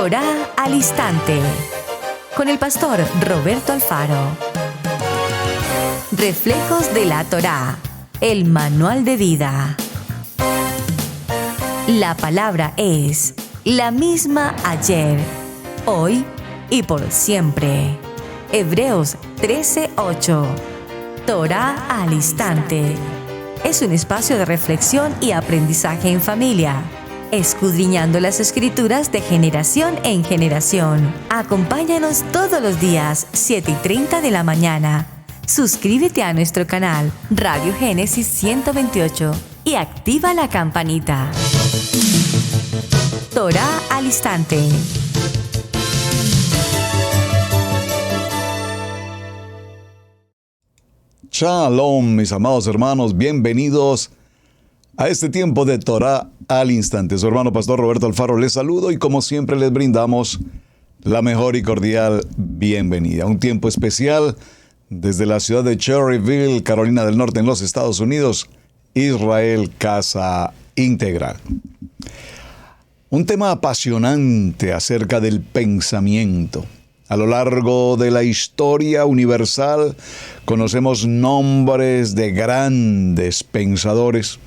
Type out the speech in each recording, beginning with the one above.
Torá al Instante, con el pastor Roberto Alfaro. Reflejos de la Torá, el manual de vida. La palabra es la misma ayer, hoy y por siempre. Hebreos 13:8. Torá al Instante. Es un espacio de reflexión y aprendizaje en familia, escudriñando las Escrituras de generación en generación. Acompáñanos todos los días, 7:30 de la mañana. Suscríbete a nuestro canal Radio Génesis 128 y activa la campanita. Torá al Instante. Shalom, mis amados hermanos, bienvenidos a este tiempo de Torá al Instante. Su hermano pastor Roberto Alfaro les saludo y como siempre les brindamos la mejor y cordial bienvenida. Un tiempo especial desde la ciudad de Cherryville, Carolina del Norte, en los Estados Unidos, Israel Casa Integral. Un tema apasionante acerca del pensamiento. A lo largo de la historia universal conocemos nombres de grandes pensadores.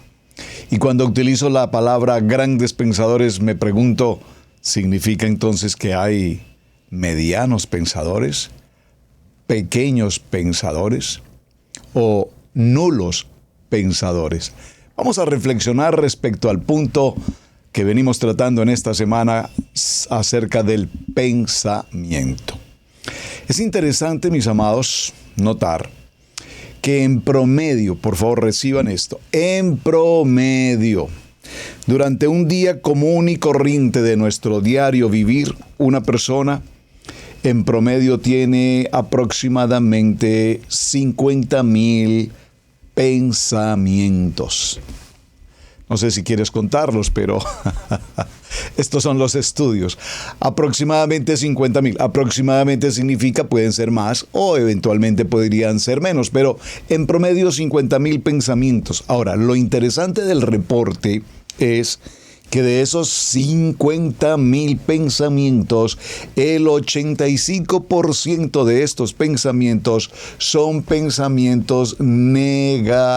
Y cuando utilizo la palabra grandes pensadores me pregunto, ¿significa entonces que hay medianos pensadores, pequeños pensadores o nulos pensadores? Vamos a reflexionar respecto al punto que venimos tratando en esta semana acerca del pensamiento. Es interesante, mis amados, notar que en promedio, por favor reciban esto, en promedio, durante un día común y corriente de nuestro diario vivir, una persona en promedio tiene aproximadamente 50,000 pensamientos. No sé si quieres contarlos, pero estos son los estudios. Aproximadamente 50,000. Aproximadamente significa pueden ser más o eventualmente podrían ser menos, pero en promedio 50,000 pensamientos. Ahora, lo interesante del reporte es que de esos 50,000 pensamientos, el 85% de estos pensamientos son pensamientos negativos.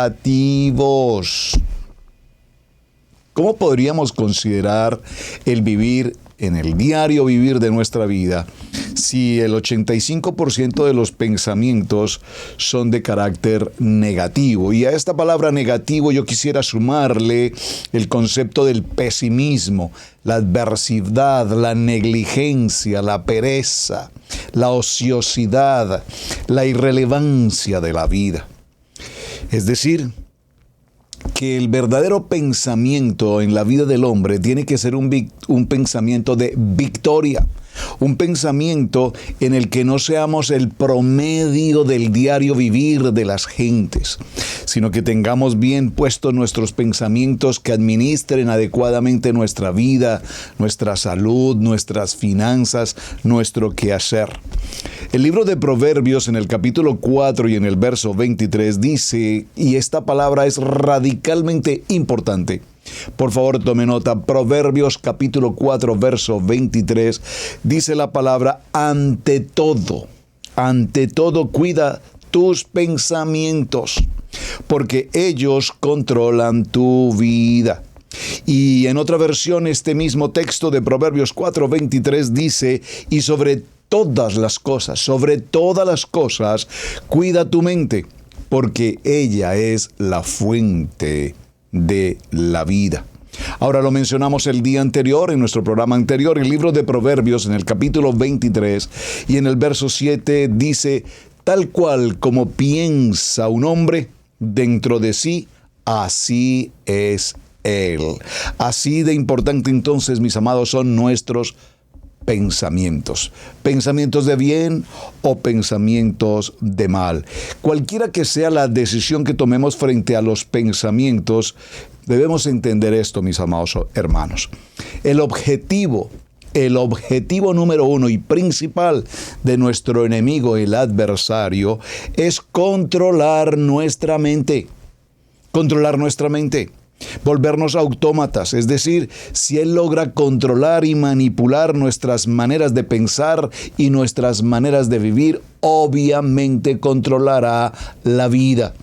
¿Cómo podríamos considerar el vivir en el diario vivir de nuestra vida si el 85% de los pensamientos son de carácter negativo? Y a esta palabra negativo yo quisiera sumarle el concepto del pesimismo, la adversidad, la negligencia, la pereza, la ociosidad, la irrelevancia de la vida. Es decir, que el verdadero pensamiento en la vida del hombre tiene que ser un pensamiento de victoria, un pensamiento en el que no seamos el promedio del diario vivir de las gentes, sino que tengamos bien puestos nuestros pensamientos que administren adecuadamente nuestra vida, nuestra salud, nuestras finanzas, nuestro quehacer. El libro de Proverbios en el capítulo 4 y en el verso 23 dice, y esta palabra es radicalmente importante. Por favor, tome nota. Proverbios capítulo 4, verso 23, dice la palabra, ante todo, cuida tus pensamientos, porque ellos controlan tu vida. Y en otra versión, este mismo texto de Proverbios 4, 23 dice, y sobre todas las cosas, cuida tu mente, porque ella es la fuente de la vida. Ahora lo mencionamos el día anterior, en nuestro programa anterior, el libro de Proverbios en el capítulo 23 y en el verso 7 dice, tal cual como piensa un hombre dentro de sí, así es él. Así de importante entonces, mis amados, son nuestros pensamientos de bien o pensamientos de mal. Cualquiera que sea la decisión que tomemos frente a los pensamientos, debemos entender esto, mis amados hermanos. El objetivo número uno y principal de nuestro enemigo, el adversario, es controlar nuestra mente. volvernos autómatas, es decir, si Él logra controlar y manipular nuestras maneras de pensar y nuestras maneras de vivir, obviamente controlará la vida.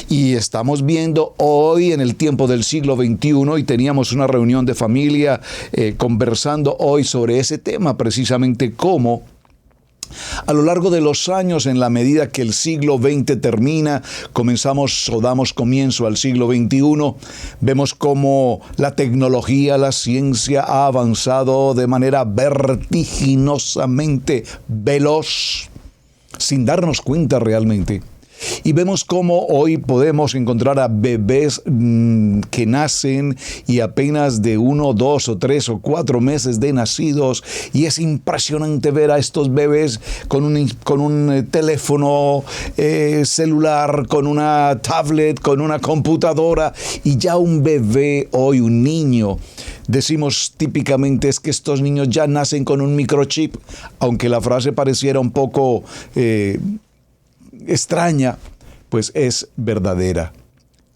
Y estamos viendo hoy en el tiempo del siglo XXI, y teníamos una reunión de familia conversando hoy sobre ese tema, precisamente cómo a lo largo de los años, en la medida que el siglo XX termina, damos comienzo al siglo XXI, vemos cómo la tecnología, la ciencia ha avanzado de manera vertiginosamente veloz, sin darnos cuenta realmente. Y vemos cómo hoy podemos encontrar a bebés que nacen y apenas de 1, 2 o 3 o 4 meses de nacidos, y es impresionante ver a estos bebés con un teléfono celular, con una tablet, con una computadora, y ya un bebé hoy, un niño, decimos típicamente es que estos niños ya nacen con un microchip, aunque la frase pareciera un poco extraña, pues es verdadera.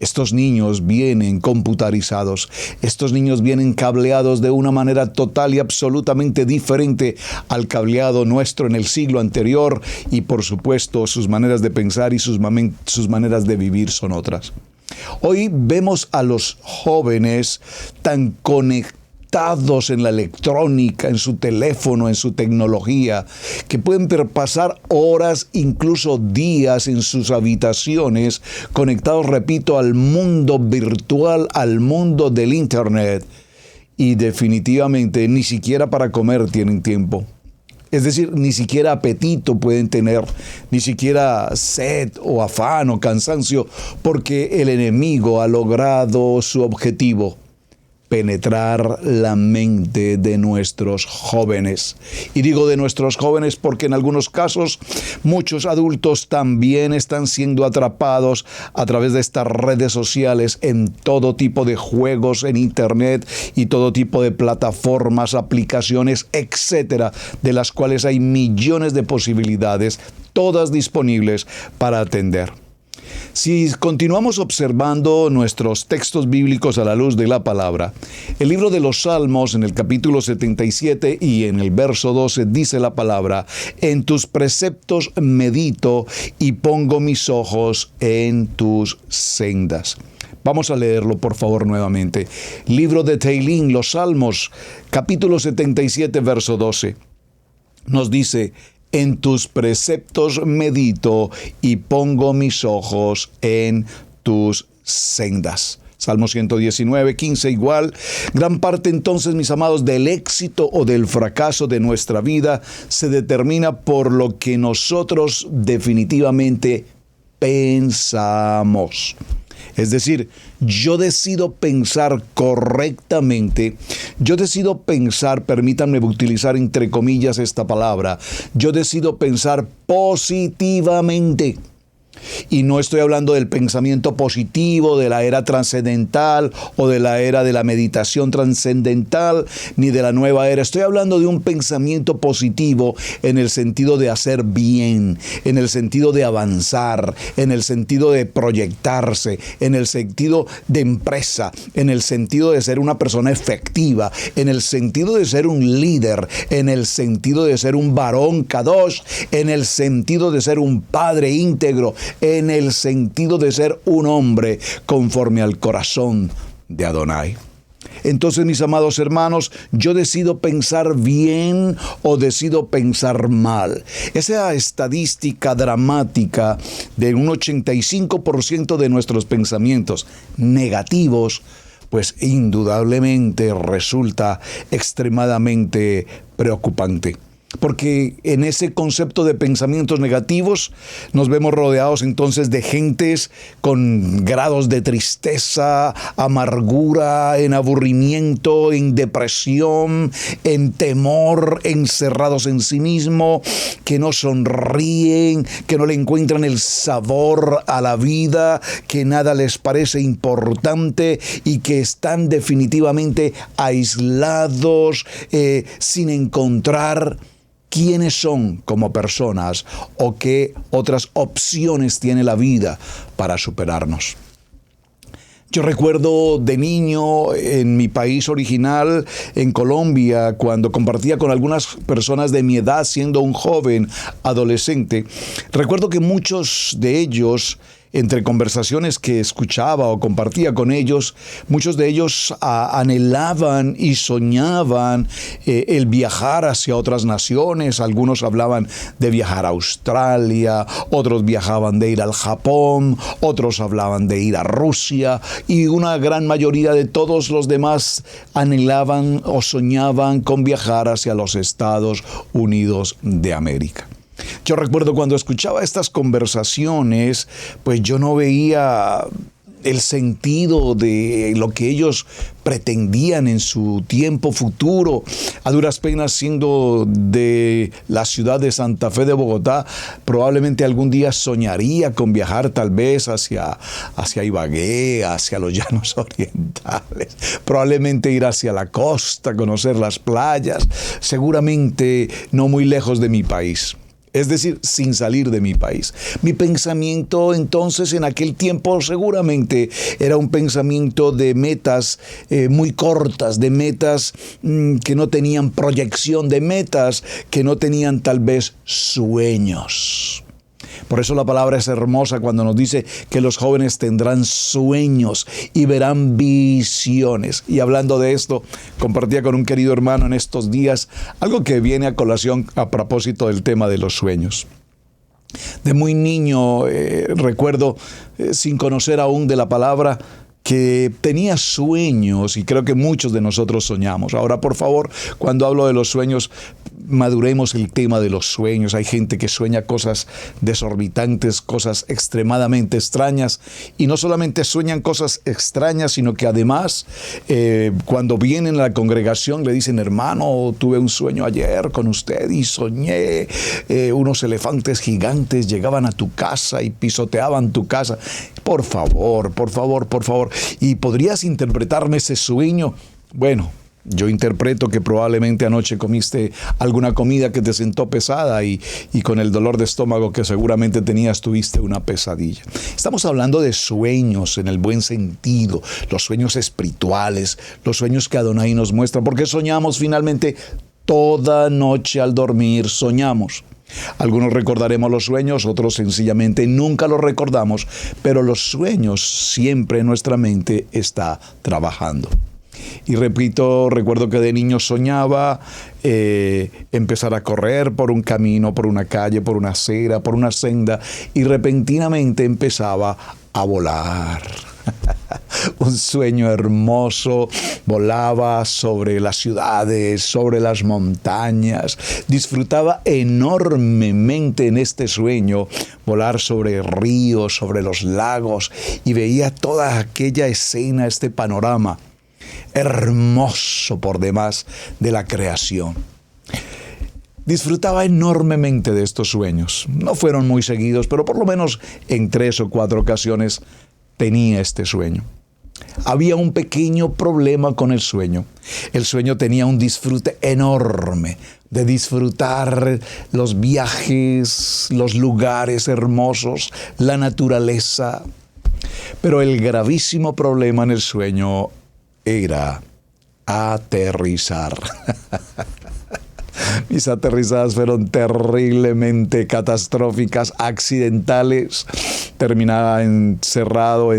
Estos niños vienen computarizados, estos niños vienen cableados de una manera total y absolutamente diferente al cableado nuestro en el siglo anterior, y por supuesto sus maneras de pensar y sus maneras de vivir son otras. Hoy vemos a los jóvenes tan conectados en la electrónica, en su teléfono, en su tecnología, que pueden pasar horas, incluso días en sus habitaciones, conectados, repito, al mundo virtual, al mundo del Internet, y definitivamente ni siquiera para comer tienen tiempo. Es decir, ni siquiera apetito pueden tener, ni siquiera sed o afán o cansancio, porque el enemigo ha logrado su objetivo: penetrar la mente de nuestros jóvenes. Y digo de nuestros jóvenes porque en algunos casos muchos adultos también están siendo atrapados a través de estas redes sociales, en todo tipo de juegos en Internet y todo tipo de plataformas, aplicaciones, etcétera, de las cuales hay millones de posibilidades, todas disponibles para atender. Si continuamos observando nuestros textos bíblicos a la luz de la palabra, el libro de los Salmos, en el capítulo 77 y en el verso 12, dice la palabra: en tus preceptos medito y pongo mis ojos en tus sendas. Vamos a leerlo, por favor, nuevamente. Libro de Tehilim, los Salmos, capítulo 77, verso 12. Nos dice: en tus preceptos medito y pongo mis ojos en tus sendas. Salmo 119, 15 igual. Gran parte entonces, mis amados, del éxito o del fracaso de nuestra vida se determina por lo que nosotros definitivamente pensamos. Es decir, yo decido pensar correctamente, yo decido pensar, permítanme utilizar entre comillas esta palabra, yo decido pensar positivamente. Y no estoy hablando del pensamiento positivo de la era trascendental o de la era de la meditación trascendental, ni de la nueva era. Estoy hablando de un pensamiento positivo en el sentido de hacer bien, en el sentido de avanzar, en el sentido de proyectarse, en el sentido de empresa, en el sentido de ser una persona efectiva, en el sentido de ser un líder, en el sentido de ser un varón kadosh, en el sentido de ser un padre íntegro, en el sentido de ser un hombre conforme al corazón de Adonai. Entonces, mis amados hermanos, yo decido pensar bien o decido pensar mal. Esa estadística dramática de un 85% de nuestros pensamientos negativos, pues indudablemente resulta extremadamente preocupante. Porque en ese concepto de pensamientos negativos nos vemos rodeados entonces de gentes con grados de tristeza, amargura, en aburrimiento, en depresión, en temor, encerrados en sí mismo, que no sonríen, que no le encuentran el sabor a la vida, que nada les parece importante y que están definitivamente aislados, sin encontrar quiénes son como personas o qué otras opciones tiene la vida para superarnos. Yo recuerdo de niño en mi país original, en Colombia, cuando compartía con algunas personas de mi edad siendo un joven adolescente, recuerdo que muchos de ellos, entre conversaciones que escuchaba o compartía con ellos, muchos de ellos anhelaban y soñaban el viajar hacia otras naciones. Algunos hablaban de viajar a Australia, otros viajaban de ir al Japón, otros hablaban de ir a Rusia, y una gran mayoría de todos los demás anhelaban o soñaban con viajar hacia los Estados Unidos de América. Yo recuerdo cuando escuchaba estas conversaciones, pues yo no veía el sentido de lo que ellos pretendían en su tiempo futuro. A duras penas, siendo de la ciudad de Santa Fe de Bogotá, probablemente algún día soñaría con viajar tal vez hacia Ibagué, hacia los llanos orientales, probablemente ir hacia la costa, conocer las playas, seguramente no muy lejos de mi país. Es decir, sin salir de mi país. Mi pensamiento entonces en aquel tiempo seguramente era un pensamiento de metas muy cortas, de metas que no tenían proyección, de metas que no tenían tal vez sueños. Por eso la palabra es hermosa cuando nos dice que los jóvenes tendrán sueños y verán visiones. Y hablando de esto, compartía con un querido hermano en estos días algo que viene a colación a propósito del tema de los sueños. De muy niño recuerdo, sin conocer aún de la palabra, que tenía sueños, y creo que muchos de nosotros soñamos. Ahora, por favor, cuando hablo de los sueños, maduremos el tema de los sueños. Hay gente que sueña cosas desorbitantes, cosas extremadamente extrañas, y no solamente sueñan cosas extrañas, sino que además, cuando vienen a la congregación, le dicen: hermano, tuve un sueño ayer con usted y soñé unos elefantes gigantes llegaban a tu casa y pisoteaban tu casa. Por favor, por favor, por favor. ¿Y podrías interpretarme ese sueño? Bueno, yo interpreto que probablemente anoche comiste alguna comida que te sentó pesada y con el dolor de estómago que seguramente tenías, tuviste una pesadilla. Estamos hablando de sueños en el buen sentido, los sueños espirituales, los sueños que Adonai nos muestra, porque soñamos finalmente toda noche al dormir, soñamos. Algunos recordaremos los sueños, otros sencillamente nunca los recordamos, pero los sueños siempre en nuestra mente está trabajando. Y repito, recuerdo que de niño soñaba empezar a correr por un camino, por una calle, por una acera, por una senda, y repentinamente empezaba a volar. Un sueño hermoso, volaba sobre las ciudades, sobre las montañas. Disfrutaba enormemente en este sueño volar sobre ríos, sobre los lagos, y veía toda aquella escena, este panorama hermoso por demás de la creación. Disfrutaba enormemente de estos sueños. No fueron muy seguidos, pero por lo menos en 3 o 4 ocasiones tenía este sueño. Había un pequeño problema con el sueño. El sueño tenía un disfrute enorme de disfrutar los viajes, los lugares hermosos, la naturaleza. Pero el gravísimo problema en el sueño era aterrizar. Mis aterrizadas fueron terriblemente catastróficas, accidentales. Terminaba encerrado,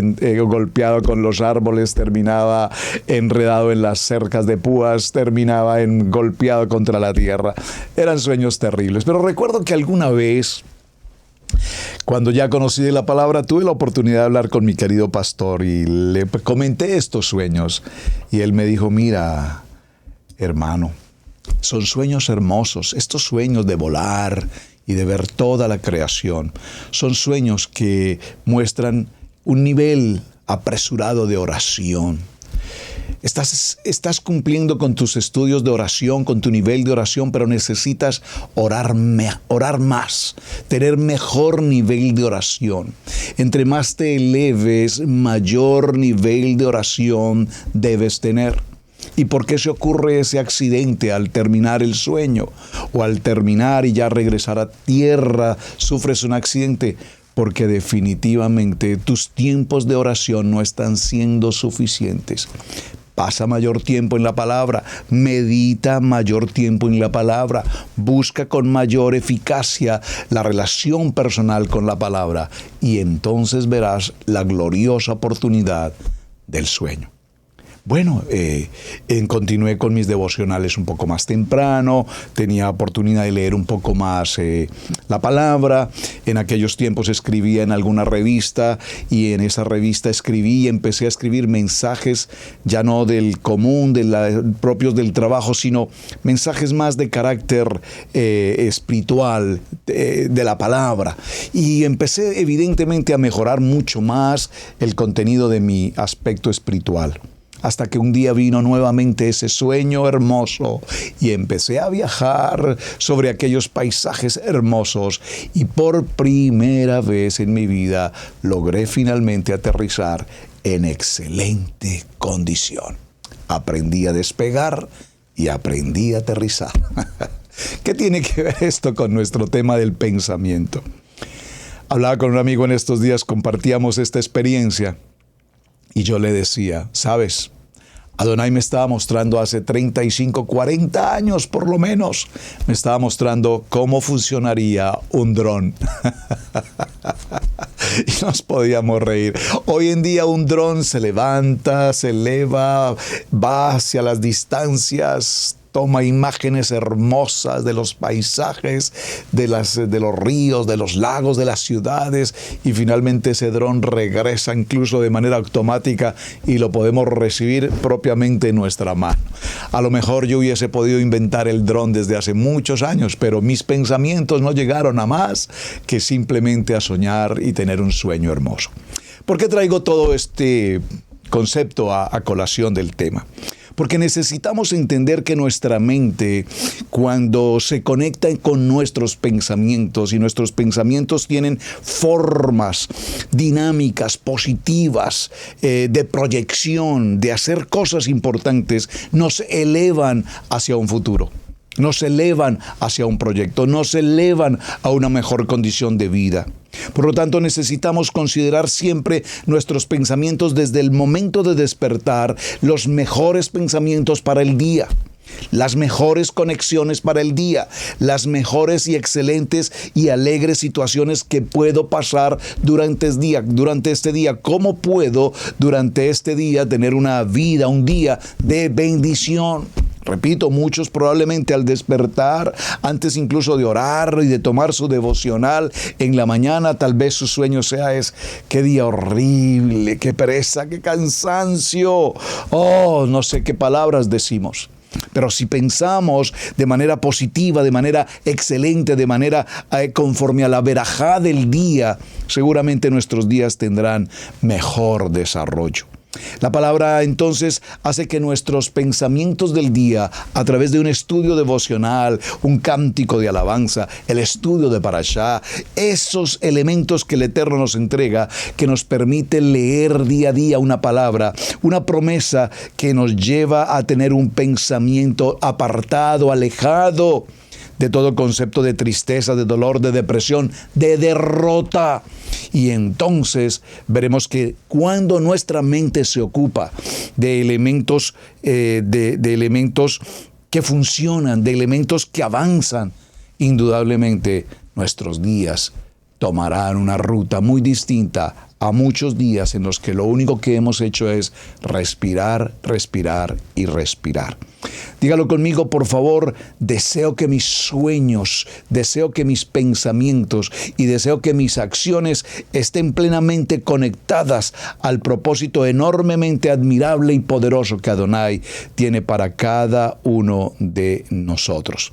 golpeado con los árboles, terminaba enredado en las cercas de púas, terminaba golpeado contra la tierra. Eran sueños terribles. Pero recuerdo que alguna vez, cuando ya conocí de la palabra, tuve la oportunidad de hablar con mi querido pastor y le comenté estos sueños. Y él me dijo: mira, hermano, son sueños hermosos. Estos sueños de volar y de ver toda la creación son sueños que muestran un nivel apresurado de oración. Estás cumpliendo con tus estudios de oración, con tu nivel de oración, pero necesitas orar más, tener mejor nivel de oración. Entre más te eleves, mayor nivel de oración debes tener. ¿Y por qué se ocurre ese accidente al terminar el sueño? O al terminar y ya regresar a tierra, sufres un accidente. porque definitivamente tus tiempos de oración no están siendo suficientes. Pasa mayor tiempo en la palabra, medita mayor tiempo en la palabra, busca con mayor eficacia la relación personal con la palabra y entonces verás la gloriosa oportunidad del sueño. Bueno, continué con mis devocionales un poco más temprano, tenía oportunidad de leer un poco más la palabra. En aquellos tiempos escribía en alguna revista y en esa revista escribí y empecé a escribir mensajes ya no del común, propios del trabajo, sino mensajes más de carácter espiritual, de la palabra. Y empecé evidentemente a mejorar mucho más el contenido de mi aspecto espiritual. Hasta que un día vino nuevamente ese sueño hermoso y empecé a viajar sobre aquellos paisajes hermosos y por primera vez en mi vida logré finalmente aterrizar en excelente condición. Aprendí a despegar y aprendí a aterrizar. ¿Qué tiene que ver esto con nuestro tema del pensamiento? Hablaba con un amigo en estos días, compartíamos esta experiencia. Y yo le decía, ¿sabes? Adonai me estaba mostrando hace 35, 40 años por lo menos, me estaba mostrando cómo funcionaría un dron. Y nos podíamos reír. Hoy en día un dron se levanta, se eleva, va hacia las distancias, toma imágenes hermosas de los paisajes, de los ríos, de los lagos, de las ciudades y finalmente ese dron regresa incluso de manera automática y lo podemos recibir propiamente en nuestra mano. A lo mejor yo hubiese podido inventar el dron desde hace muchos años, pero mis pensamientos no llegaron a más que simplemente a soñar y tener un sueño hermoso. ¿Por qué traigo todo este concepto a colación del tema? Porque necesitamos entender que nuestra mente, cuando se conecta con nuestros pensamientos y nuestros pensamientos tienen formas dinámicas, positivas, de proyección, de hacer cosas importantes, nos elevan hacia un futuro. Nos elevan hacia un proyecto, nos elevan a una mejor condición de vida. Por lo tanto, necesitamos considerar siempre nuestros pensamientos desde el momento de despertar, los mejores pensamientos para el día, las mejores conexiones para el día, las mejores y excelentes y alegres situaciones que puedo pasar durante este día. ¿Cómo puedo durante este día tener una vida, un día de bendición? Repito, muchos probablemente al despertar, antes incluso de orar y de tomar su devocional en la mañana, tal vez su sueño sea qué día horrible, qué pereza, qué cansancio. No sé qué palabras decimos. Pero si pensamos de manera positiva, de manera excelente, de manera conforme a la verajá del día, seguramente nuestros días tendrán mejor desarrollo. La palabra entonces hace que nuestros pensamientos del día, a través de un estudio devocional, un cántico de alabanza, el estudio de Parashá, esos elementos que el Eterno nos entrega, que nos permite leer día a día una palabra, una promesa que nos lleva a tener un pensamiento apartado, alejado de todo concepto de tristeza, de dolor, de depresión, de derrota. Y entonces veremos que cuando nuestra mente se ocupa de elementos, de elementos que funcionan, de elementos que avanzan, indudablemente nuestros días tomarán una ruta muy distinta a muchos días en los que lo único que hemos hecho es respirar, respirar y respirar. Dígalo conmigo, por favor. Deseo que mis sueños, deseo que mis pensamientos y deseo que mis acciones estén plenamente conectadas al propósito enormemente admirable y poderoso que Adonai tiene para cada uno de nosotros.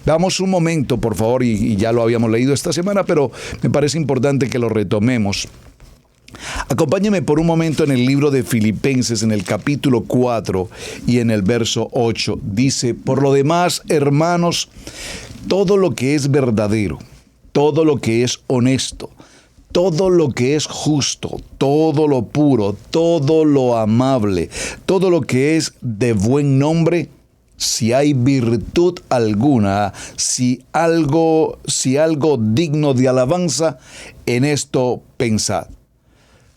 Veamos un momento, por favor, y ya lo habíamos leído esta semana, pero me parece importante que lo retomemos. Acompáñeme por un momento en el libro de Filipenses, en el capítulo 4 y en el verso 8. Dice: por lo demás, hermanos, todo lo que es verdadero, todo lo que es honesto, todo lo que es justo, todo lo puro, todo lo amable, todo lo que es de buen nombre, si hay virtud alguna, si algo digno de alabanza, en esto pensad.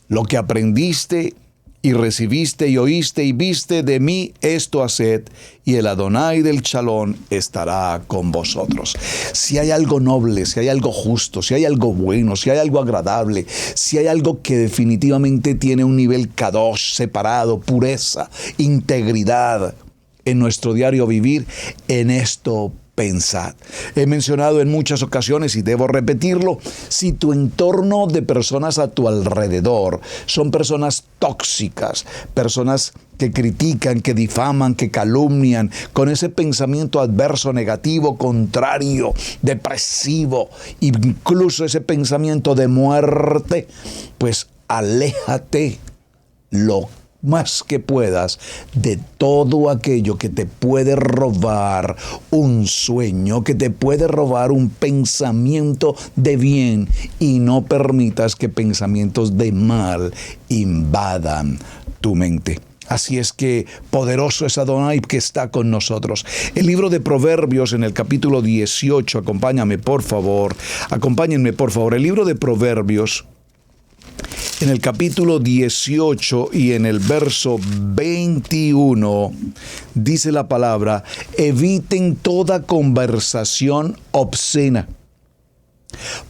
Lo que aprendiste y recibiste y oíste y viste de mí, esto haced, y el Adonai del Shalom estará con vosotros. Si hay algo noble, si hay algo justo, si hay algo bueno, si hay algo agradable, si hay algo que definitivamente tiene un nivel kadosh, separado, pureza, integridad, en nuestro diario vivir, en esto pensad. He mencionado en muchas ocasiones y debo repetirlo, si tu entorno de personas a tu alrededor son personas tóxicas, personas que critican, que difaman, que calumnian, con ese pensamiento adverso, negativo, contrario, depresivo, incluso ese pensamiento de muerte, pues aléjate lo más que puedas de todo aquello que te puede robar un sueño, que te puede robar un pensamiento de bien, y no permitas que pensamientos de mal invadan tu mente. Así es que poderoso es Adonai que está con nosotros. El libro de Proverbios en el capítulo 18, acompáñenme por favor. El libro de Proverbios en el capítulo 18 y en el verso 21 dice la palabra: eviten toda conversación obscena.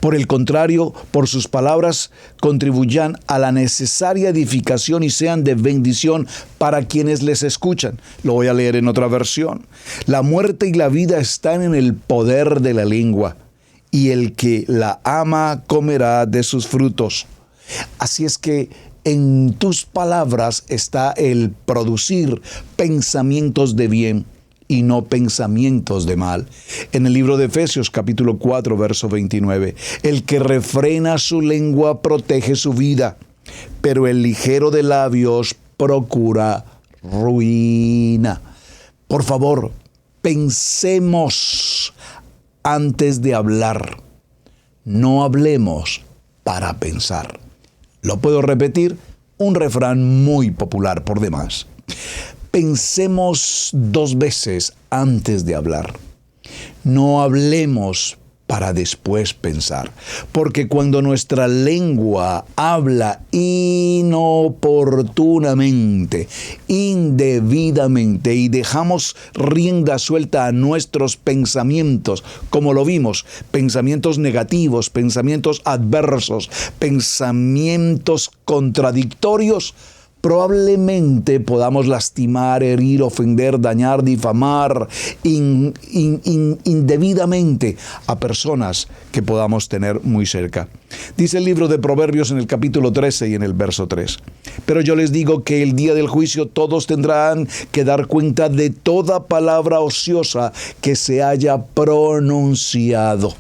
Por el contrario, por sus palabras contribuyan a la necesaria edificación y sean de bendición para quienes les escuchan. Lo voy a leer en otra versión. La muerte y la vida están en el poder de la lengua, y el que la ama comerá de sus frutos. Así es que en tus palabras está el producir pensamientos de bien y no pensamientos de mal. En el libro de Efesios capítulo 4 verso 29, el que refrena su lengua protege su vida, pero el ligero de labios procura ruina. Por favor, pensemos antes de hablar. No hablemos para pensar. Lo puedo repetir, un refrán muy popular por demás. Pensemos 2 veces antes de hablar. No hablemos para después pensar, porque cuando nuestra lengua habla inoportunamente, indebidamente, y dejamos rienda suelta a nuestros pensamientos, como lo vimos, pensamientos negativos, pensamientos adversos, pensamientos contradictorios, probablemente podamos lastimar, herir, ofender, dañar, difamar indebidamente a personas que podamos tener muy cerca. Dice el libro de Proverbios en el capítulo 13 y en el verso 3. Pero yo les digo que el día del juicio todos tendrán que dar cuenta de toda palabra ociosa que se haya pronunciado.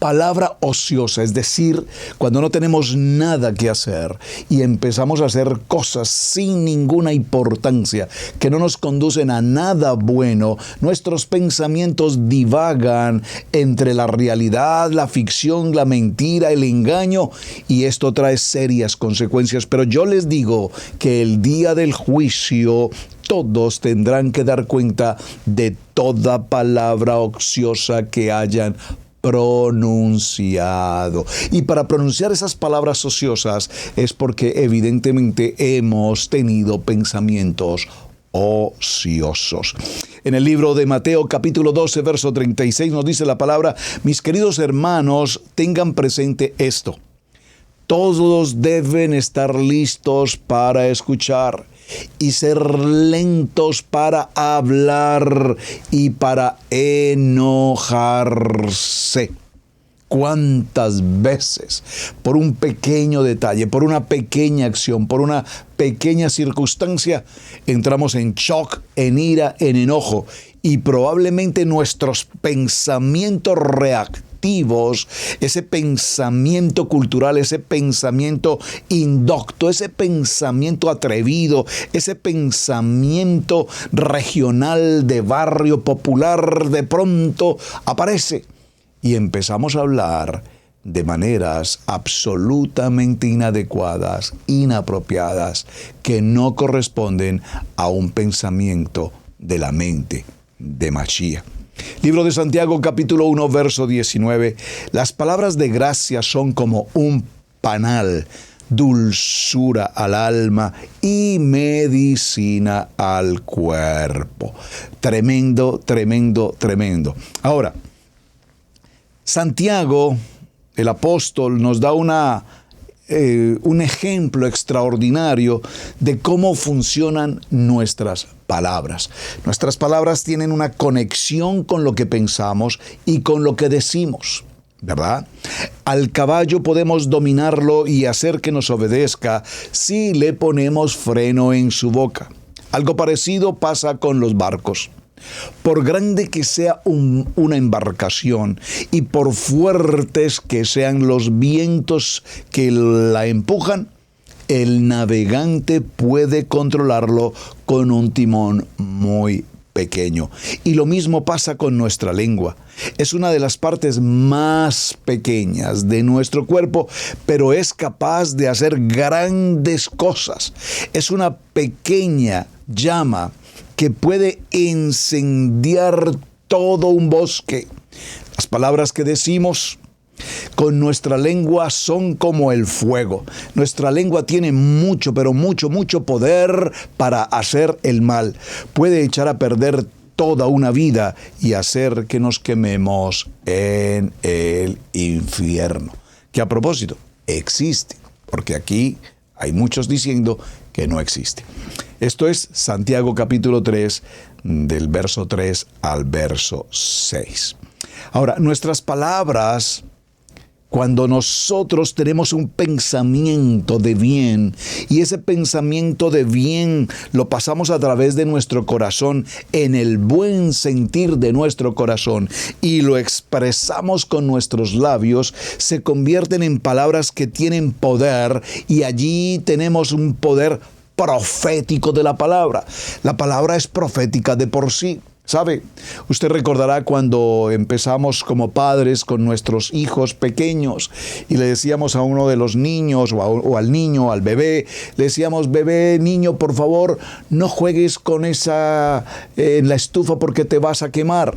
Palabra ociosa, es decir, cuando no tenemos nada que hacer y empezamos a hacer cosas sin ninguna importancia, que no nos conducen a nada bueno, nuestros pensamientos divagan entre la realidad, la ficción, la mentira, el engaño, y esto trae serias consecuencias. Pero yo les digo que el día del juicio todos tendrán que dar cuenta de toda palabra ociosa que hayan pronunciado. Y para pronunciar esas palabras ociosas es porque evidentemente hemos tenido pensamientos ociosos. En el libro de Mateo capítulo 12 verso 36 nos dice la palabra: mis queridos hermanos, tengan presente esto. Todos deben estar listos para escuchar y ser lentos para hablar y para enojarse. ¿Cuántas veces por un pequeño detalle, por una pequeña acción, por una pequeña circunstancia, entramos en shock, en ira, en enojo, y probablemente nuestros pensamientos reactivos, ese pensamiento cultural, ese pensamiento indocto, ese pensamiento atrevido, ese pensamiento regional de barrio popular, de pronto aparece y empezamos a hablar de maneras absolutamente inadecuadas, inapropiadas, que no corresponden a un pensamiento de la mente de Mashiach. Libro de Santiago, capítulo 1, verso 19. Las palabras de gracia son como un panal, dulzura al alma y medicina al cuerpo. Tremendo, tremendo, tremendo. Ahora, Santiago, el apóstol, nos da un ejemplo extraordinario de cómo funcionan nuestras palabras. Nuestras palabras tienen una conexión con lo que pensamos y con lo que decimos, ¿verdad? Al caballo podemos dominarlo y hacer que nos obedezca si le ponemos freno en su boca. Algo parecido pasa con los barcos. Por grande que sea una embarcación y por fuertes que sean los vientos que la empujan, el navegante puede controlarlo con un timón muy pequeño. Y lo mismo pasa con nuestra lengua. Es una de las partes más pequeñas de nuestro cuerpo, pero es capaz de hacer grandes cosas. Es una pequeña llama que puede incendiar todo un bosque. Las palabras que decimos con nuestra lengua son como el fuego. Nuestra lengua tiene mucho, pero mucho, mucho poder para hacer el mal. Puede echar a perder toda una vida y hacer que nos quememos en el infierno. Que a propósito, existe, porque aquí hay muchos diciendo que no existe. Esto es Santiago capítulo 3, del verso 3 al verso 6. Ahora, nuestras palabras, cuando nosotros tenemos un pensamiento de bien y ese pensamiento de bien lo pasamos a través de nuestro corazón, en el buen sentir de nuestro corazón, y lo expresamos con nuestros labios, se convierten en palabras que tienen poder, y allí tenemos un poder profético de la palabra. La palabra es profética de por sí. ¿Sabe? Usted recordará cuando empezamos como padres con nuestros hijos pequeños y le decíamos a uno de los niños o al niño, al bebé, le decíamos: bebé, niño, por favor, no juegues con esa en la estufa porque te vas a quemar.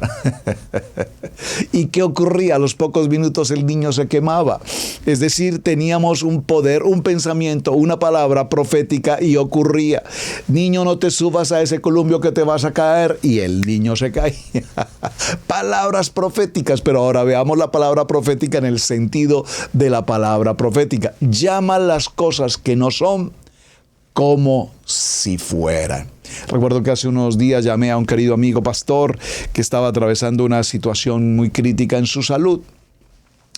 ¿Y qué ocurría? A los pocos minutos el niño se quemaba. Es decir, teníamos un poder, un pensamiento, una palabra profética y ocurría. Niño, no te subas a ese columpio que te vas a caer, y el niño se cae. Palabras proféticas, pero ahora veamos la palabra profética en el sentido de la palabra profética. Llama las cosas que no son como si fueran. Recuerdo que hace unos días llamé a un querido amigo pastor que estaba atravesando una situación muy crítica en su salud.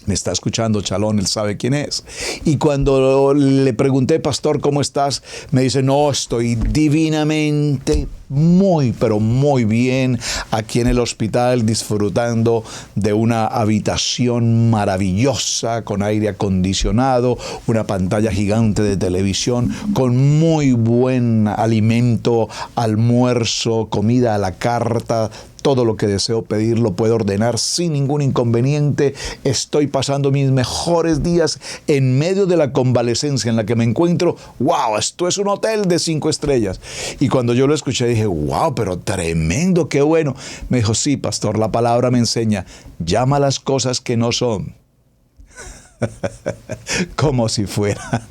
Me está escuchando, Chalón, él sabe quién es. Y cuando le pregunté: pastor, ¿cómo estás?, me dice: no, estoy divinamente muy, pero muy bien aquí en el hospital, disfrutando de una habitación maravillosa, con aire acondicionado, una pantalla gigante de televisión, con muy buen alimento, almuerzo, comida a la carta. Todo lo que deseo pedir lo puedo ordenar sin ningún inconveniente. Estoy pasando mis mejores días en medio de la convalecencia en la que me encuentro. ¡Wow! Esto es un hotel de 5 estrellas. Y cuando yo lo escuché dije: ¡wow! Pero tremendo, qué bueno. Me dijo: sí, pastor, la palabra me enseña. Llama las cosas que no son como si fueran.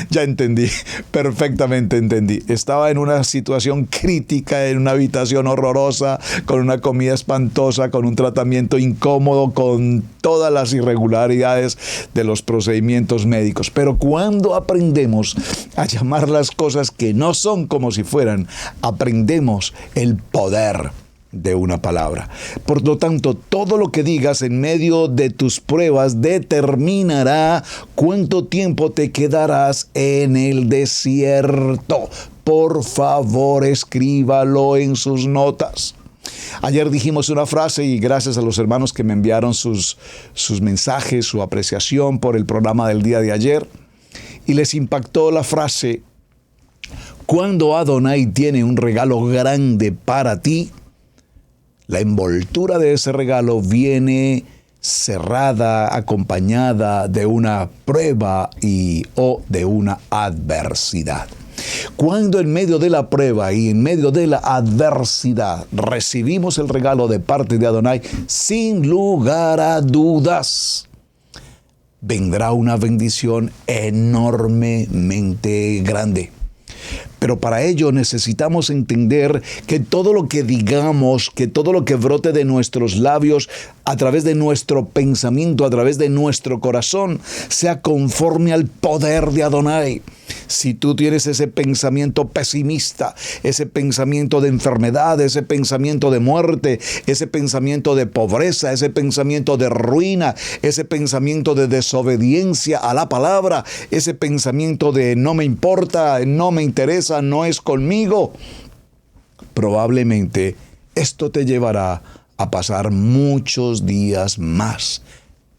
Ya entendí, perfectamente entendí. Estaba en una situación crítica, en una habitación horrorosa, con una comida espantosa, con un tratamiento incómodo, con todas las irregularidades de los procedimientos médicos. Pero cuando aprendemos a llamar las cosas que no son como si fueran, aprendemos el poder de una palabra. Por lo tanto, todo lo que digas en medio de tus pruebas determinará cuánto tiempo te quedarás en el desierto. Por favor, escríbalo en sus notas. Ayer dijimos una frase, y gracias a los hermanos que me enviaron sus mensajes, su apreciación por el programa del día de ayer, y les impactó la frase: cuando Adonai tiene un regalo grande para ti, la envoltura de ese regalo viene cerrada, acompañada de una prueba o de una adversidad. Cuando en medio de la prueba y en medio de la adversidad recibimos el regalo de parte de Adonai, sin lugar a dudas, vendrá una bendición enormemente grande. Pero para ello necesitamos entender que todo lo que digamos, que todo lo que brote de nuestros labios, a través de nuestro pensamiento, a través de nuestro corazón, sea conforme al poder de Adonai. Si tú tienes ese pensamiento pesimista, ese pensamiento de enfermedad, ese pensamiento de muerte, ese pensamiento de pobreza, ese pensamiento de ruina, ese pensamiento de desobediencia a la palabra, ese pensamiento de no me importa, no me interesa, no es conmigo, probablemente esto te llevará a pasar muchos días más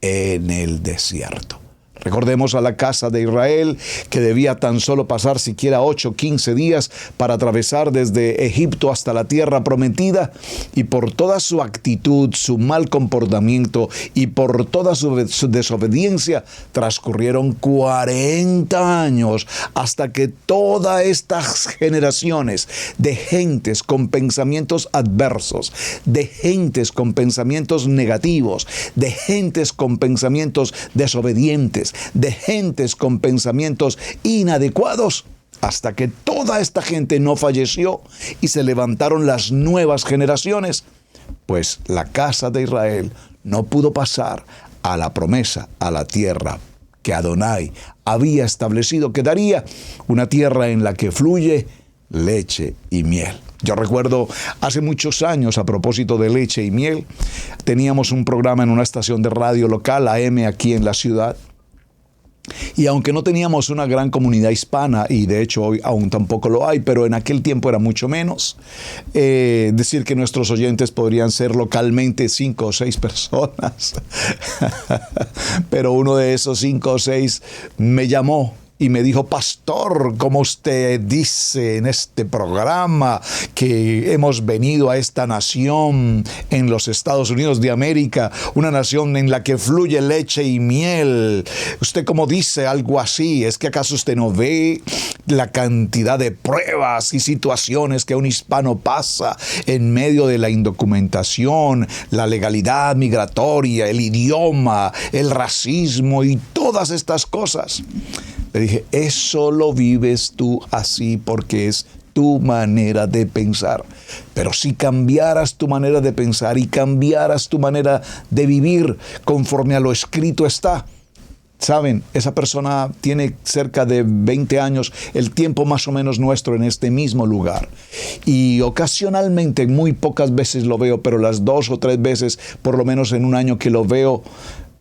en el desierto. Recordemos a la casa de Israel que debía tan solo pasar siquiera 8 o 15 días para atravesar desde Egipto hasta la tierra prometida, y por toda su actitud, su mal comportamiento y por toda su desobediencia transcurrieron 40 años hasta que todas estas generaciones de gentes con pensamientos adversos, de gentes con pensamientos negativos, de gentes con pensamientos desobedientes, de gentes con pensamientos inadecuados, hasta que toda esta gente no falleció y se levantaron las nuevas generaciones, pues la casa de Israel no pudo pasar a la promesa, a la tierra que Adonai había establecido que daría, una tierra en la que fluye leche y miel. Yo recuerdo hace muchos años, a propósito de leche y miel, teníamos un programa en una estación de radio local, AM, aquí en la ciudad. Y aunque no teníamos una gran comunidad hispana, y de hecho hoy aún tampoco lo hay, pero en aquel tiempo era mucho menos, decir que nuestros oyentes podrían ser localmente 5 o 6 personas. Pero uno de esos 5 o 6 me llamó y me dijo: pastor, como usted dice en este programa que hemos venido a esta nación en los Estados Unidos de América, una nación en la que fluye leche y miel, usted como dice algo así, ¿es que acaso usted no ve la cantidad de pruebas y situaciones que un hispano pasa en medio de la indocumentación, la legalidad migratoria, el idioma, el racismo y todas estas cosas? Le dije: eso lo vives tú así porque es tu manera de pensar. Pero si cambiaras tu manera de pensar y cambiaras tu manera de vivir conforme a lo escrito está, saben, esa persona tiene cerca de 20 años, el tiempo más o menos nuestro en este mismo lugar. Y ocasionalmente, muy pocas veces lo veo, pero las 2 o 3 veces, por lo menos en un año que lo veo,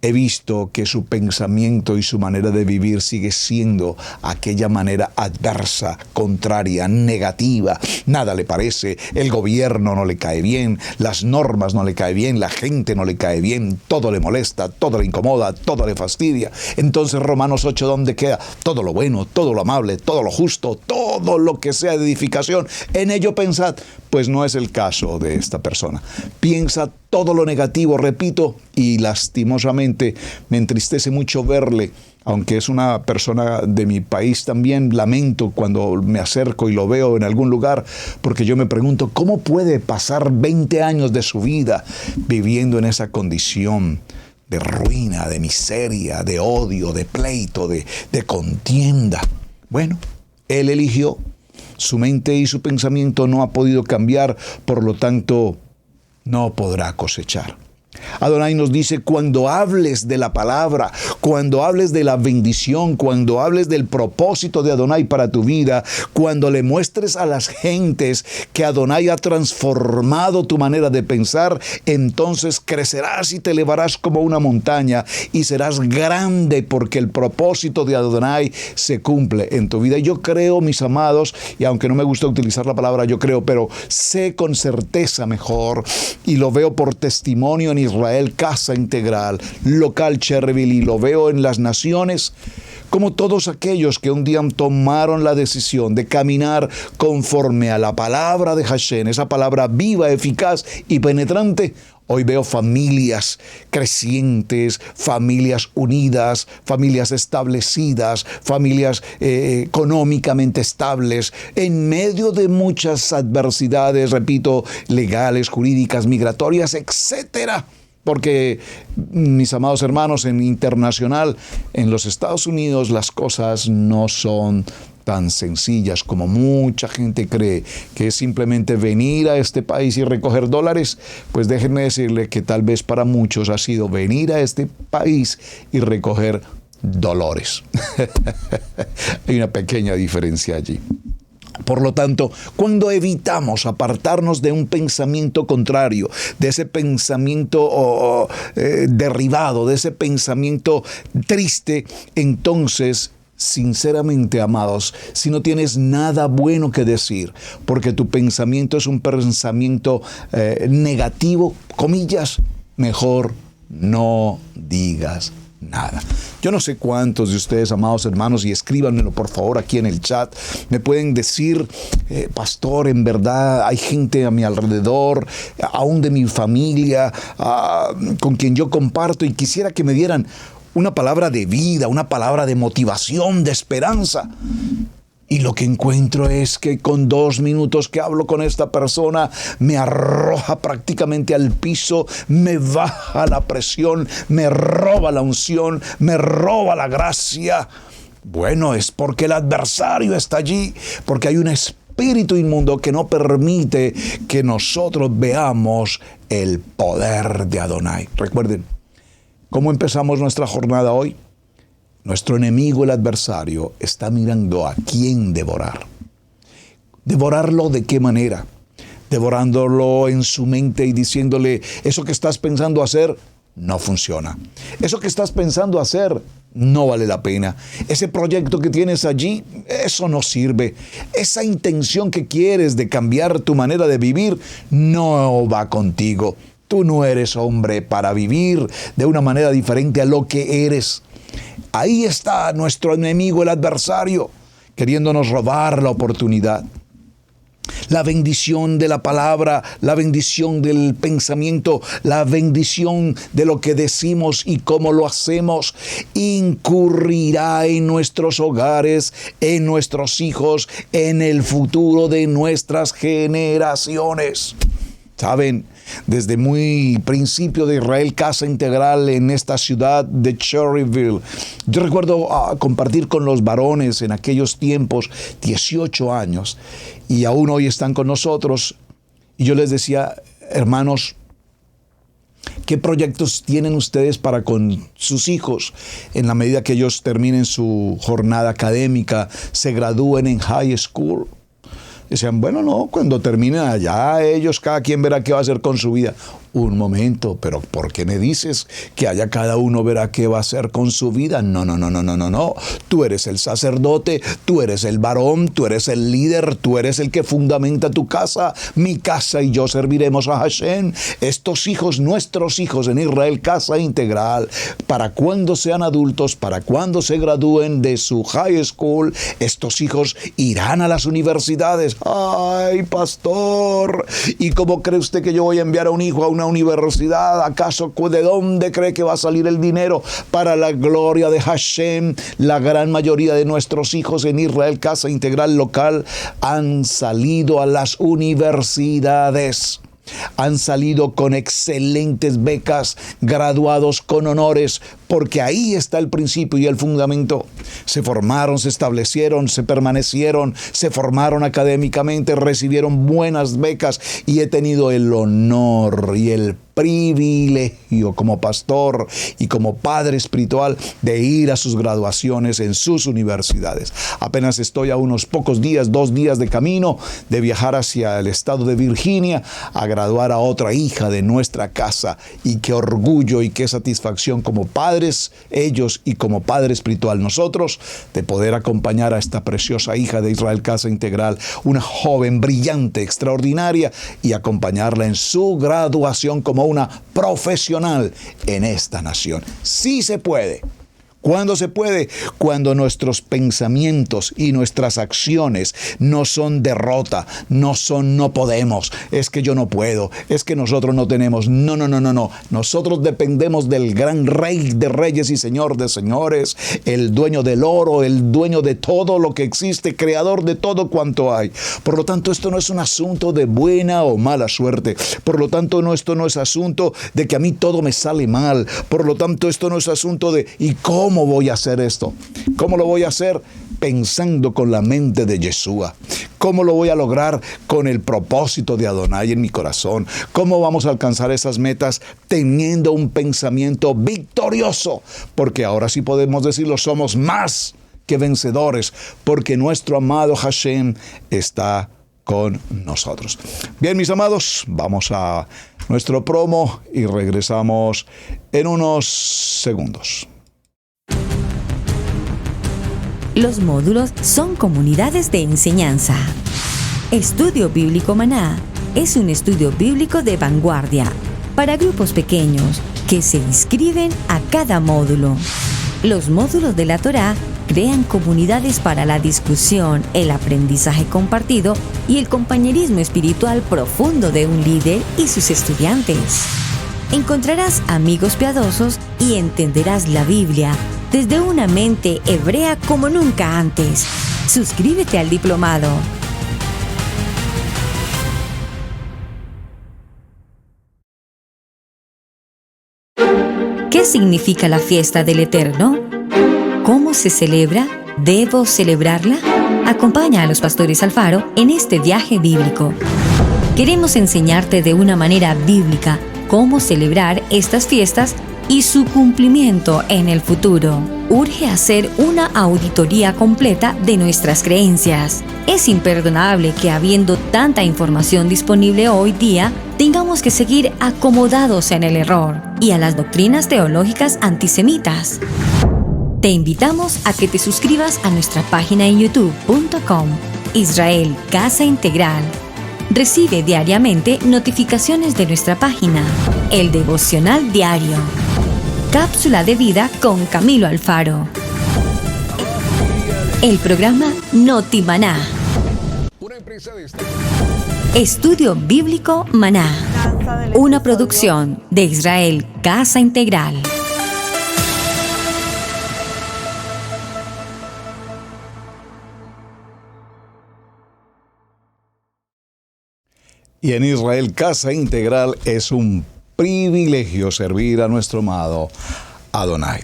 he visto que su pensamiento y su manera de vivir sigue siendo aquella manera adversa, contraria, negativa. Nada le parece, el gobierno no le cae bien, las normas no le cae bien, la gente no le cae bien, todo le molesta, todo le incomoda, todo le fastidia. Entonces Romanos 8, ¿dónde queda? Todo lo bueno, todo lo amable, todo lo justo, todo lo que sea de edificación, en ello pensad. Pues no es el caso de esta persona. Piensa todo lo negativo, repito, y lastimosamente me entristece mucho verle, aunque es una persona de mi país también. Lamento cuando me acerco y lo veo en algún lugar, porque yo me pregunto, ¿cómo puede pasar 20 años de su vida viviendo en esa condición de ruina, de miseria, de odio, de pleito, de contienda? Bueno, él eligió. Su mente y su pensamiento no ha podido cambiar, por lo tanto, no podrá cosechar. Adonai nos dice: cuando hables de la palabra, cuando hables de la bendición, cuando hables del propósito de Adonai para tu vida, cuando le muestres a las gentes que Adonai ha transformado tu manera de pensar, entonces crecerás y te elevarás como una montaña y serás grande, porque el propósito de Adonai se cumple en tu vida. Y yo creo, mis amados, y aunque no me gusta utilizar la palabra yo creo, pero sé con certeza mejor, y lo veo por testimonio en Israel, Casa Integral, local Cherryville, y lo veo en las naciones, como todos aquellos que un día tomaron la decisión de caminar conforme a la palabra de Hashem, esa palabra viva, eficaz y penetrante, Hoy veo familias crecientes, familias unidas, familias establecidas, familias económicamente estables, en medio de muchas adversidades, repito, legales, jurídicas, migratorias, etcétera. Porque, mis amados hermanos, en internacional, en los Estados Unidos, las cosas no son tan sencillas como mucha gente cree, que es simplemente venir a este país y recoger dólares. Pues déjenme decirle que tal vez para muchos ha sido venir a este país y recoger dolores. Hay una pequeña diferencia allí. Por lo tanto, cuando evitamos apartarnos de un pensamiento contrario, de ese pensamiento derribado, de ese pensamiento triste, entonces, sinceramente, amados, si no tienes nada bueno que decir, porque tu pensamiento es un pensamiento negativo, comillas, mejor no digas nada. Yo no sé cuántos de ustedes, amados hermanos, y escríbanmelo por favor aquí en el chat, me pueden decir, pastor, en verdad hay gente a mi alrededor, aún de mi familia, con quien yo comparto, y quisiera que me dieran una palabra de vida, una palabra de motivación, de esperanza. Y lo que encuentro es que con 2 minutos que hablo con esta persona, me arroja prácticamente al piso, me baja la presión, me roba la unción, me roba la gracia. Bueno, es porque el adversario está allí, porque hay un espíritu inmundo que no permite que nosotros veamos el poder de Adonai. Recuerden, ¿cómo empezamos nuestra jornada hoy? Nuestro enemigo, el adversario, está mirando a quién devorar. ¿Devorarlo de qué manera? Devorándolo en su mente y diciéndole, eso que estás pensando hacer no funciona. Eso que estás pensando hacer no vale la pena. Ese proyecto que tienes allí, eso no sirve. Esa intención que quieres de cambiar tu manera de vivir no va contigo. Tú no eres hombre para vivir de una manera diferente a lo que eres. Ahí está nuestro enemigo, el adversario, queriéndonos robar la oportunidad. La bendición de la palabra, la bendición del pensamiento, la bendición de lo que decimos y cómo lo hacemos, incurrirá en nuestros hogares, en nuestros hijos, en el futuro de nuestras generaciones. ¿Saben? Desde muy principio de Israel Casa Integral en esta ciudad de Cherryville, yo recuerdo compartir con los varones en aquellos tiempos, 18 años, y aún hoy están con nosotros, y yo les decía, hermanos, ¿qué proyectos tienen ustedes para con sus hijos en la medida que ellos terminen su jornada académica, se gradúen en high school? Decían, bueno, no, cuando terminen allá, ellos, cada quien verá qué va a hacer con su vida. Un momento, pero ¿por qué me dices que allá cada uno verá qué va a hacer con su vida? No. Tú eres el sacerdote, tú eres el varón, tú eres el líder, tú eres el que fundamenta tu casa. Mi casa y yo serviremos a Hashem. Estos hijos, nuestros hijos en Israel Casa Integral, para cuando sean adultos, para cuando se gradúen de su high school, estos hijos irán a las universidades. ¡Ay, pastor! ¿Y cómo cree usted que yo voy a enviar a un hijo a una universidad? ¿Acaso de dónde cree que va a salir el dinero para la gloria de Hashem? La gran mayoría de nuestros hijos en Israel Casa Integral local han salido a las universidades. Han salido con excelentes becas, graduados con honores, porque ahí está el principio y el fundamento. Se formaron, se establecieron, se permanecieron, se formaron académicamente, recibieron buenas becas y he tenido el honor y el privilegio como pastor y como padre espiritual de ir a sus graduaciones en sus universidades. Apenas estoy a unos pocos días, 2 días de camino de viajar hacia el estado de Virginia a graduar a otra hija de nuestra casa, y qué orgullo y qué satisfacción como padres ellos y como padre espiritual nosotros de poder acompañar a esta preciosa hija de Israel Casa Integral, una joven brillante, extraordinaria, y acompañarla en su graduación como una profesional en esta nación. Sí se puede. ¿Cuándo se puede? Cuando nuestros pensamientos y nuestras acciones no son derrota, no son no podemos, es que yo no puedo, es que nosotros no tenemos. No. Nosotros dependemos del gran Rey de reyes y Señor de señores, el dueño del oro, el dueño de todo lo que existe, creador de todo cuanto hay. Por lo tanto, esto no es un asunto de buena o mala suerte. Por lo tanto, esto no es asunto de que a mí todo me sale mal. Por lo tanto, esto no es asunto de ¿y cómo voy a hacer esto? ¿Cómo lo voy a hacer? Pensando con la mente de Yeshua. ¿Cómo lo voy a lograr? Con el propósito de Adonai en mi corazón. ¿Cómo vamos a alcanzar esas metas? Teniendo un pensamiento victorioso. Porque ahora sí podemos decirlo, somos más que vencedores, porque nuestro amado Hashem está con nosotros. Bien, mis amados, vamos a nuestro promo y regresamos en unos segundos. Los módulos son comunidades de enseñanza. Estudio Bíblico Maná es un estudio bíblico de vanguardia para grupos pequeños que se inscriben a cada módulo. Los módulos de la Torá crean comunidades para la discusión, el aprendizaje compartido y el compañerismo espiritual profundo de un líder y sus estudiantes. Encontrarás amigos piadosos y entenderás la Biblia desde una mente hebrea como nunca antes. Suscríbete al diplomado. ¿Qué significa la fiesta del Eterno? ¿Cómo se celebra? ¿Debo celebrarla? Acompaña a los pastores Alfaro en este viaje bíblico. Queremos enseñarte de una manera bíblica cómo celebrar estas fiestas y su cumplimiento en el futuro. Urge hacer una auditoría completa de nuestras creencias. Es imperdonable que, habiendo tanta información disponible hoy día, tengamos que seguir acomodados en el error y a las doctrinas teológicas antisemitas. Te invitamos a que te suscribas a nuestra página en youtube.com, Israel Casa Integral. Recibe diariamente notificaciones de nuestra página, el devocional diario, Cápsula de Vida con Camilo Alfaro, el programa Noti Maná, Estudio Bíblico Maná, una producción de Israel Casa Integral. Y en Israel Casa Integral es un privilegio servir a nuestro amado Adonai.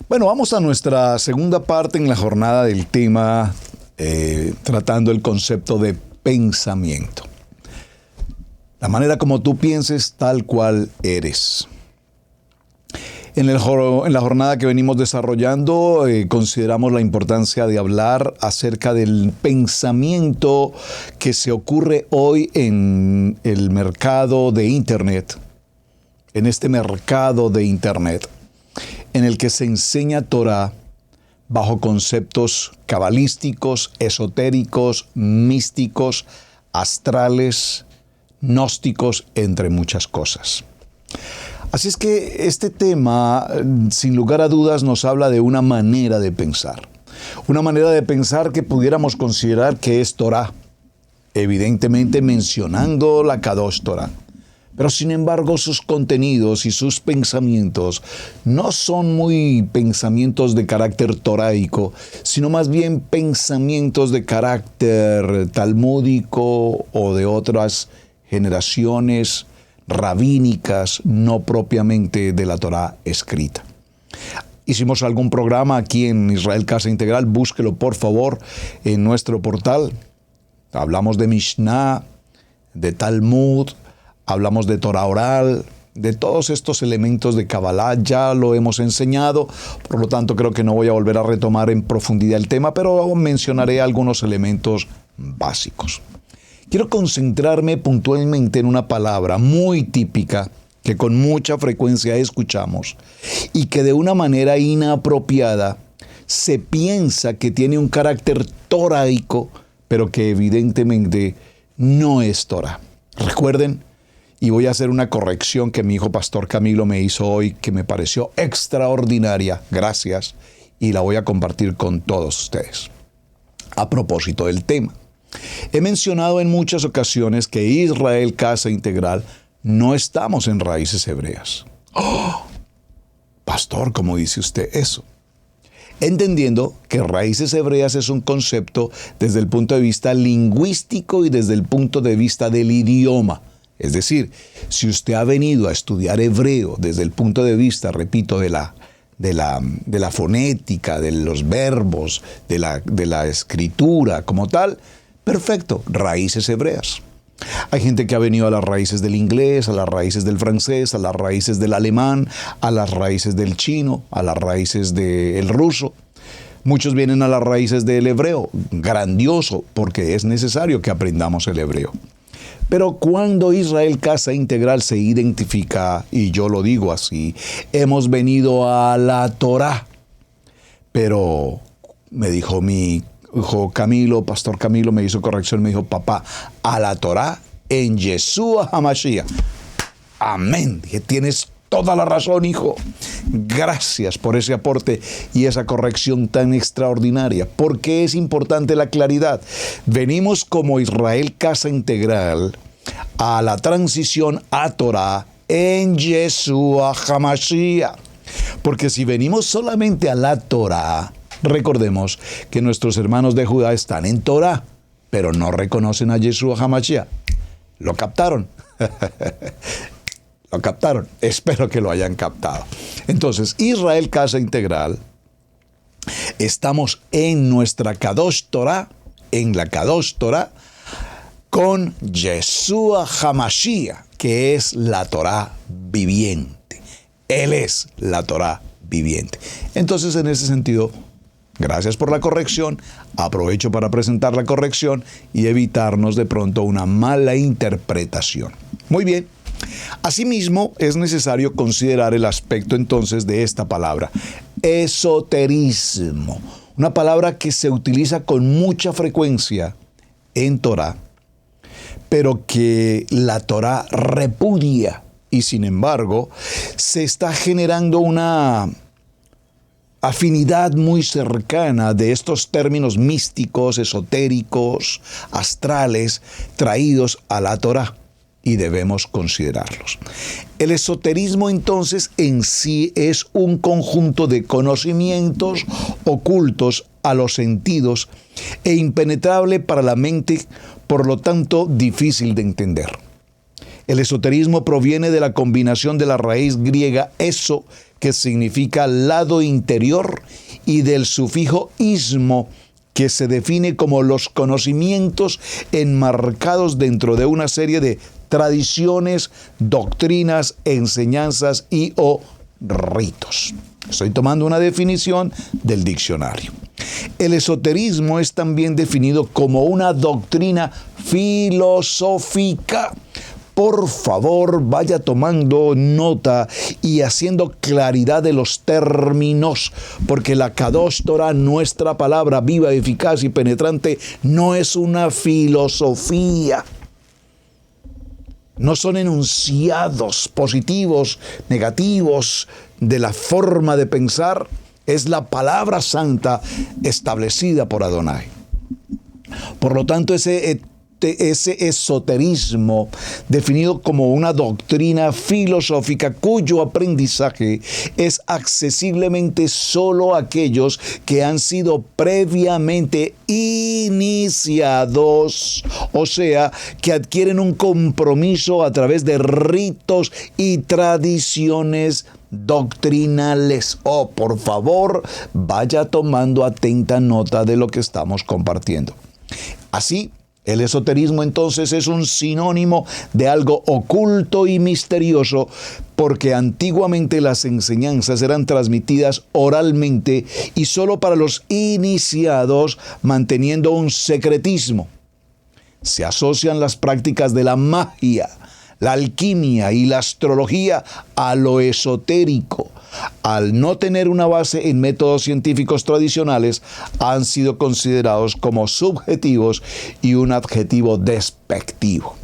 Bueno, vamos a nuestra segunda parte en la jornada del tema, tratando el concepto de pensamiento. La manera como tú pienses, tal cual eres. En la jornada que venimos desarrollando, consideramos la importancia de hablar acerca del pensamiento que se ocurre hoy en el mercado de Internet, en este mercado de Internet, en el que se enseña Torah bajo conceptos cabalísticos, esotéricos, místicos, astrales, gnósticos, entre muchas cosas. Así es que este tema, sin lugar a dudas, nos habla de una manera de pensar. Una manera de pensar que pudiéramos considerar que es Torah, evidentemente mencionando la Kadosh Torah. Pero sin embargo, sus contenidos y sus pensamientos no son muy pensamientos de carácter toráico, sino más bien pensamientos de carácter talmúdico o de otras generaciones rabínicas, no propiamente de la Torá escrita. Hicimos algún programa aquí en Israel Casa Integral, búsquelo por favor en nuestro portal. Hablamos de Mishnah, de Talmud, hablamos de Torah oral, de todos estos elementos de Kabbalah, ya lo hemos enseñado, por lo tanto creo que no voy a volver a retomar en profundidad el tema, pero mencionaré algunos elementos básicos. Quiero concentrarme puntualmente en una palabra muy típica que con mucha frecuencia escuchamos y que de una manera inapropiada se piensa que tiene un carácter toraico, pero que evidentemente no es Torah. Recuerden, y voy a hacer una corrección que mi hijo Pastor Camilo me hizo hoy, que me pareció extraordinaria. Gracias. Y la voy a compartir con todos ustedes. A propósito del tema. He mencionado en muchas ocasiones que Israel Casa Integral no estamos en raíces hebreas. ¡Oh! Pastor, ¿cómo dice usted eso? Entendiendo que raíces hebreas es un concepto desde el punto de vista lingüístico y desde el punto de vista del idioma. Es decir, si usted ha venido a estudiar hebreo desde el punto de vista, repito, de la fonética, de los verbos, de la escritura como tal, perfecto, raíces hebreas. Hay gente que ha venido a las raíces del inglés, a las raíces del francés, a las raíces del alemán, a las raíces del chino, a las raíces del ruso. Muchos vienen a las raíces del hebreo, grandioso, porque es necesario que aprendamos el hebreo. Pero cuando Israel Casa Integral se identifica, y yo lo digo así, hemos venido a la Torá. Pero me dijo mi hijo Camilo, Pastor Camilo, me hizo corrección, me dijo, papá, a la Torá en Yeshua HaMashiach. Amén. Dije, tienes toda la razón, hijo. Gracias por ese aporte y esa corrección tan extraordinaria. ¿Por qué es importante la claridad? Venimos como Israel Casa Integral a la transición a Torah en Yeshua HaMashiach. Porque si venimos solamente a la Torah, recordemos que nuestros hermanos de Judá están en Torah, pero no reconocen a Yeshua HaMashiach. ¿Lo captaron? ¿Lo captaron? Espero que lo hayan captado. Entonces, Israel Casa Integral, estamos en nuestra Kadosh Torah, en la Kadosh Torah, con Yeshua HaMashiach, que es la Torah viviente. Él es la Torah viviente. Entonces, en ese sentido, gracias por la corrección. Aprovecho para presentar la corrección y evitarnos de pronto una mala interpretación. Muy bien. Asimismo, es necesario considerar el aspecto entonces de esta palabra, esoterismo, una palabra que se utiliza con mucha frecuencia en Torah, pero que la Torah repudia y sin embargo se está generando una afinidad muy cercana de estos términos místicos, esotéricos, astrales, traídos a la Torah. Y debemos considerarlos. El esoterismo entonces en sí es un conjunto de conocimientos ocultos a los sentidos e impenetrable para la mente, por lo tanto difícil de entender. El esoterismo proviene de la combinación de la raíz griega eso, que significa lado interior, y del sufijo ismo, que se define como los conocimientos enmarcados dentro de una serie de tradiciones, doctrinas, enseñanzas y o ritos. Estoy tomando una definición del diccionario. El esoterismo es también definido como una doctrina filosófica. Por favor, vaya tomando nota y haciendo claridad de los términos, porque la Kadosh Torah, nuestra palabra viva, eficaz y penetrante, no es una filosofía. No son enunciados positivos, negativos de la forma de pensar. Es la palabra santa establecida por Adonai. Por lo tanto, ese esoterismo, definido como una doctrina filosófica cuyo aprendizaje es accesiblemente solo a aquellos que han sido previamente iniciados, o sea, que adquieren un compromiso a través de ritos y tradiciones doctrinales. Oh, por favor, vaya tomando atenta nota de lo que estamos compartiendo. Así, el esoterismo entonces es un sinónimo de algo oculto y misterioso, porque antiguamente las enseñanzas eran transmitidas oralmente y solo para los iniciados, manteniendo un secretismo. Se asocian las prácticas de la magia, la alquimia y la astrología a lo esotérico. Al no tener una base en métodos científicos tradicionales, han sido considerados como subjetivos y un adjetivo despectivo.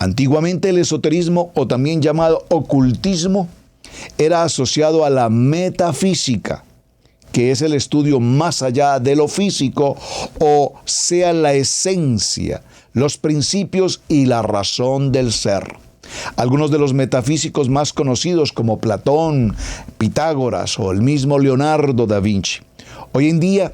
Antiguamente el esoterismo, o también llamado ocultismo, era asociado a la metafísica, que es el estudio más allá de lo físico, o sea, la esencia, los principios y la razón del ser. Algunos de los metafísicos más conocidos, como Platón, Pitágoras o el mismo Leonardo da Vinci. Hoy en día,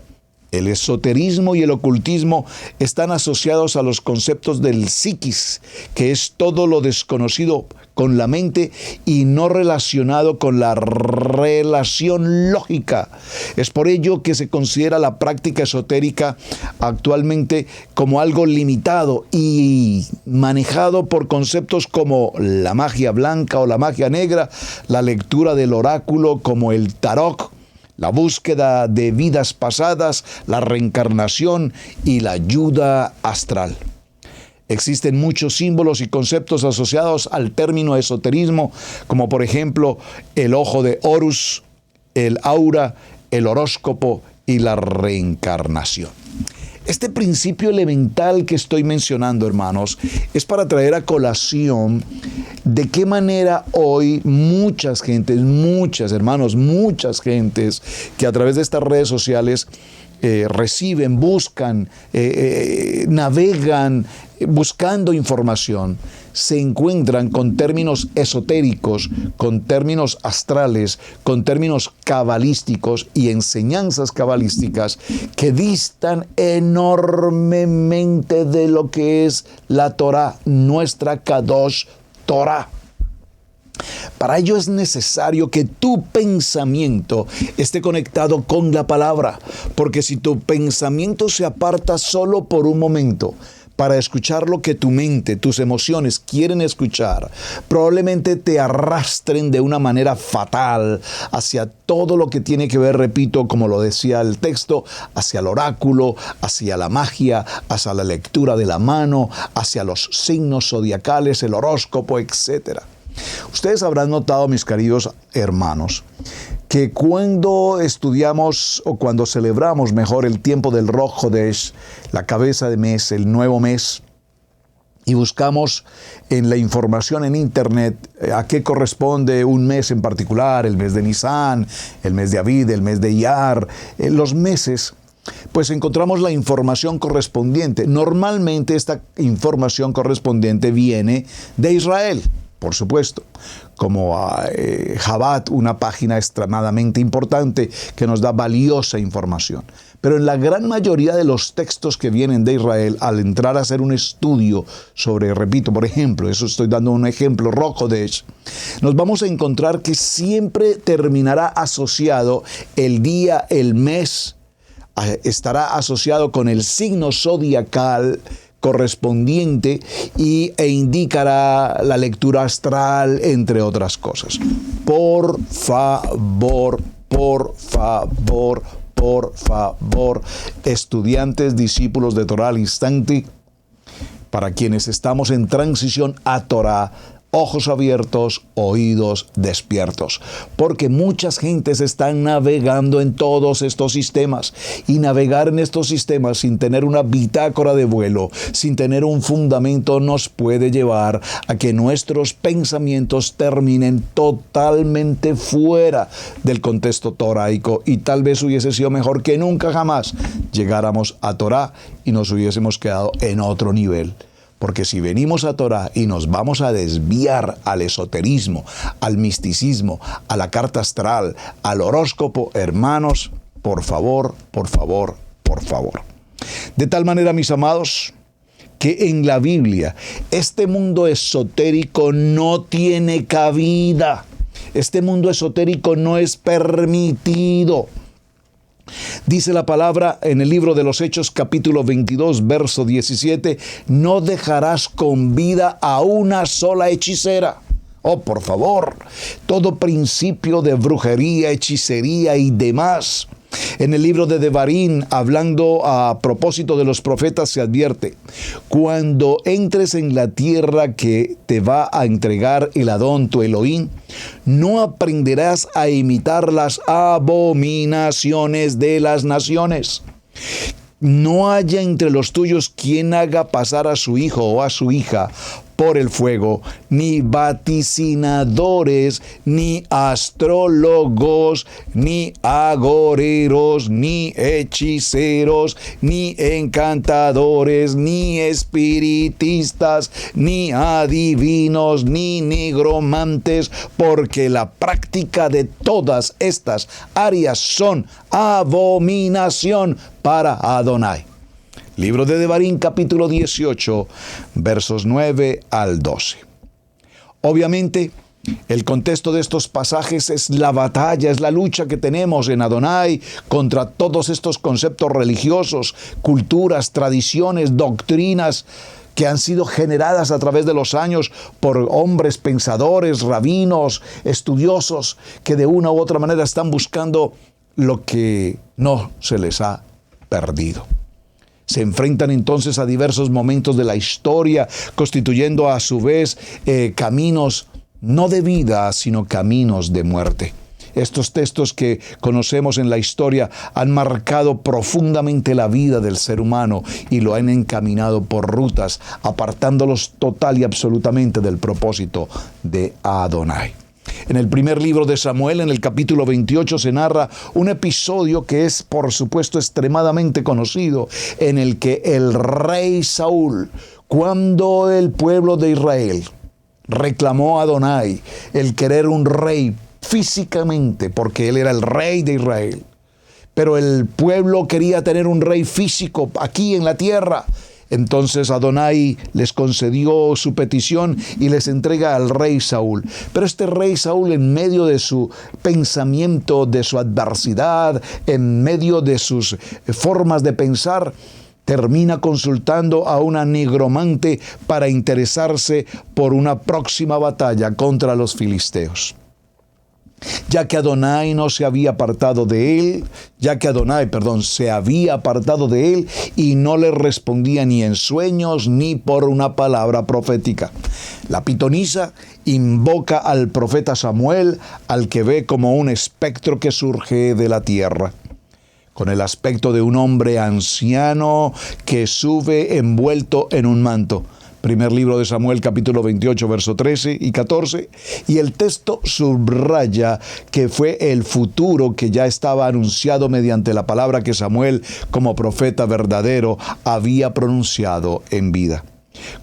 el esoterismo y el ocultismo están asociados a los conceptos del psiquis, que es todo lo desconocido con la mente y no relacionado con la relación lógica. Es por ello que se considera la práctica esotérica actualmente como algo limitado y manejado por conceptos como la magia blanca o la magia negra, la lectura del oráculo como el tarot, la búsqueda de vidas pasadas, la reencarnación y la ayuda astral. Existen muchos símbolos y conceptos asociados al término esoterismo, como por ejemplo el ojo de Horus, el aura, el horóscopo y la reencarnación. Este principio elemental que estoy mencionando, hermanos, es para traer a colación de qué manera hoy muchas gentes que a través de estas redes sociales reciben, buscan, navegan buscando información, se encuentran con términos esotéricos, con términos astrales, con términos cabalísticos y enseñanzas cabalísticas que distan enormemente de lo que es la Torah, nuestra Kadosh Torah. Para ello es necesario que tu pensamiento esté conectado con la palabra, porque si tu pensamiento se aparta solo por un momento para escuchar lo que tu mente, tus emociones quieren escuchar, probablemente te arrastren de una manera fatal hacia todo lo que tiene que ver, repito, como lo decía el texto, hacia el oráculo, hacia la magia, hacia la lectura de la mano, hacia los signos zodiacales, el horóscopo, etc. Ustedes habrán notado, mis queridos hermanos, que cuando estudiamos o cuando celebramos mejor el tiempo del Rosh Hodesh, la cabeza de mes, el nuevo mes, y buscamos en la información en internet a qué corresponde un mes en particular, el mes de Nisan, el mes de Aviv, el mes de Iyar, los meses, pues encontramos la información correspondiente. Normalmente esta información correspondiente viene de Israel, por supuesto, como Chabad, una página extremadamente importante que nos da valiosa información. Pero en la gran mayoría de los textos que vienen de Israel, al entrar a hacer un estudio sobre, repito, por ejemplo, eso estoy dando un ejemplo, Rosh Hodesh, nos vamos a encontrar que siempre terminará asociado el día, el mes, estará asociado con el signo zodiacal correspondiente e indicará la lectura astral, entre otras cosas. Por favor, estudiantes, discípulos de Torah al instante, para quienes estamos en transición a Torah, ojos abiertos, oídos despiertos, porque muchas gentes están navegando en todos estos sistemas, y navegar en estos sistemas sin tener una bitácora de vuelo, sin tener un fundamento, nos puede llevar a que nuestros pensamientos terminen totalmente fuera del contexto toraico, y tal vez hubiese sido mejor que nunca jamás llegáramos a Torah y nos hubiésemos quedado en otro nivel. Porque si venimos a Torah y nos vamos a desviar al esoterismo, al misticismo, a la carta astral, al horóscopo, hermanos, por favor. De tal manera, mis amados, que en la Biblia este mundo esotérico no tiene cabida. Este mundo esotérico no es permitido. Dice la palabra en el libro de los Hechos, capítulo 22, verso 17, no dejarás con vida a una sola hechicera. Oh, por favor, todo principio de brujería, hechicería y demás. En el libro de Devarim, hablando a propósito de los profetas, se advierte: cuando entres en la tierra que te va a entregar el Adón, tu Elohim, no aprenderás a imitar las abominaciones de las naciones. No haya entre los tuyos quien haga pasar a su hijo o a su hija por el fuego, ni vaticinadores, ni astrólogos, ni agoreros, ni hechiceros, ni encantadores, ni espiritistas, ni adivinos, ni nigromantes, porque la práctica de todas estas áreas son abominación para Adonai. Libro de Devarim, capítulo 18, versos 9 al 12. Obviamente, el contexto de estos pasajes es la batalla, es la lucha que tenemos en Adonai contra todos estos conceptos religiosos, culturas, tradiciones, doctrinas que han sido generadas a través de los años por hombres pensadores, rabinos, estudiosos, que de una u otra manera están buscando lo que no se les ha perdido. Se enfrentan entonces a diversos momentos de la historia, constituyendo a su vez caminos no de vida, sino caminos de muerte. Estos textos que conocemos en la historia han marcado profundamente la vida del ser humano y lo han encaminado por rutas, apartándolos total y absolutamente del propósito de Adonai. En el primer libro de Samuel, en el capítulo 28, se narra un episodio que es, por supuesto, extremadamente conocido, en el que el rey Saúl, cuando el pueblo de Israel reclamó a Adonai el querer un rey físicamente, porque él era el rey de Israel, pero el pueblo quería tener un rey físico aquí en la tierra. Entonces Adonai les concedió su petición y les entrega al rey Saúl. Pero este rey Saúl, en medio de su pensamiento, de su adversidad, en medio de sus formas de pensar, termina consultando a una nigromante para interesarse por una próxima batalla contra los filisteos. Ya que Adonai se había apartado de él y no le respondía ni en sueños ni por una palabra profética. La pitonisa invoca al profeta Samuel, al que ve como un espectro que surge de la tierra, con el aspecto de un hombre anciano que sube envuelto en un manto. Primer libro de Samuel, capítulo 28, verso 13 y 14. Y el texto subraya que fue el futuro que ya estaba anunciado mediante la palabra que Samuel, como profeta verdadero, había pronunciado en vida.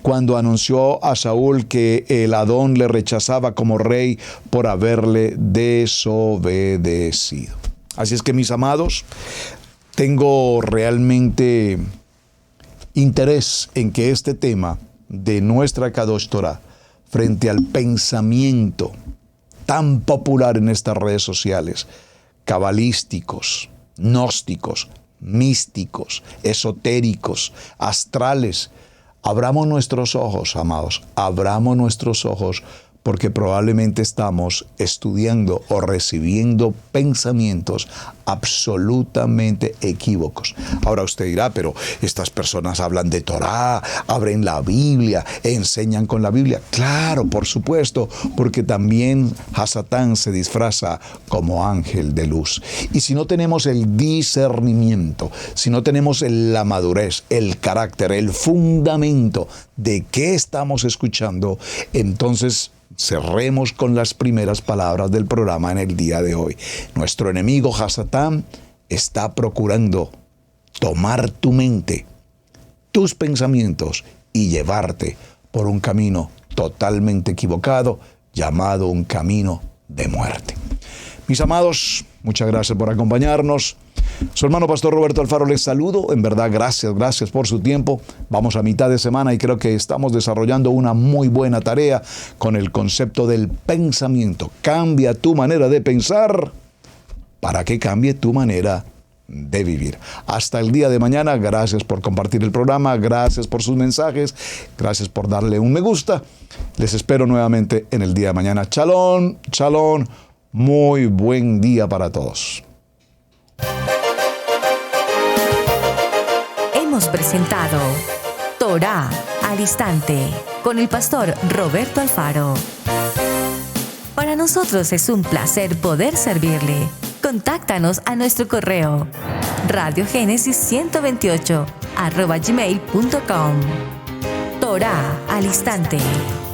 Cuando anunció a Saúl que el Adón le rechazaba como rey por haberle desobedecido. Así es que, mis amados, tengo realmente interés en que este tema de nuestra Kadosh Torah, frente al pensamiento tan popular en estas redes sociales, cabalísticos, gnósticos, místicos, esotéricos, astrales, abramos nuestros ojos, amados, abramos nuestros ojos, porque probablemente estamos estudiando o recibiendo pensamientos absolutamente equívocos. Ahora usted dirá, pero estas personas hablan de Torah, abren la Biblia, enseñan con la Biblia. Claro, por supuesto, porque también Hasatán se disfraza como ángel de luz. Y si no tenemos el discernimiento, si no tenemos la madurez, el carácter, el fundamento de qué estamos escuchando, entonces cerremos con las primeras palabras del programa en el día de hoy. Nuestro enemigo Hasatán está procurando tomar tu mente, tus pensamientos y llevarte por un camino totalmente equivocado, llamado un camino de muerte. Mis amados, muchas gracias por acompañarnos. Su hermano Pastor Roberto Alfaro les saludo. En verdad, gracias por su tiempo. Vamos a mitad de semana y creo que estamos desarrollando una muy buena tarea con el concepto del pensamiento. Cambia tu manera de pensar para que cambie tu manera de vivir. Hasta el día de mañana. Gracias por compartir el programa. Gracias por sus mensajes. Gracias por darle un me gusta. Les espero nuevamente en el día de mañana. Shalom, shalom. Muy buen día para todos. Hemos presentado Torah al Instante con el pastor Roberto Alfaro. Para nosotros es un placer poder servirle. Contáctanos a nuestro correo radiogenesis128@gmail.com. Torá al instante.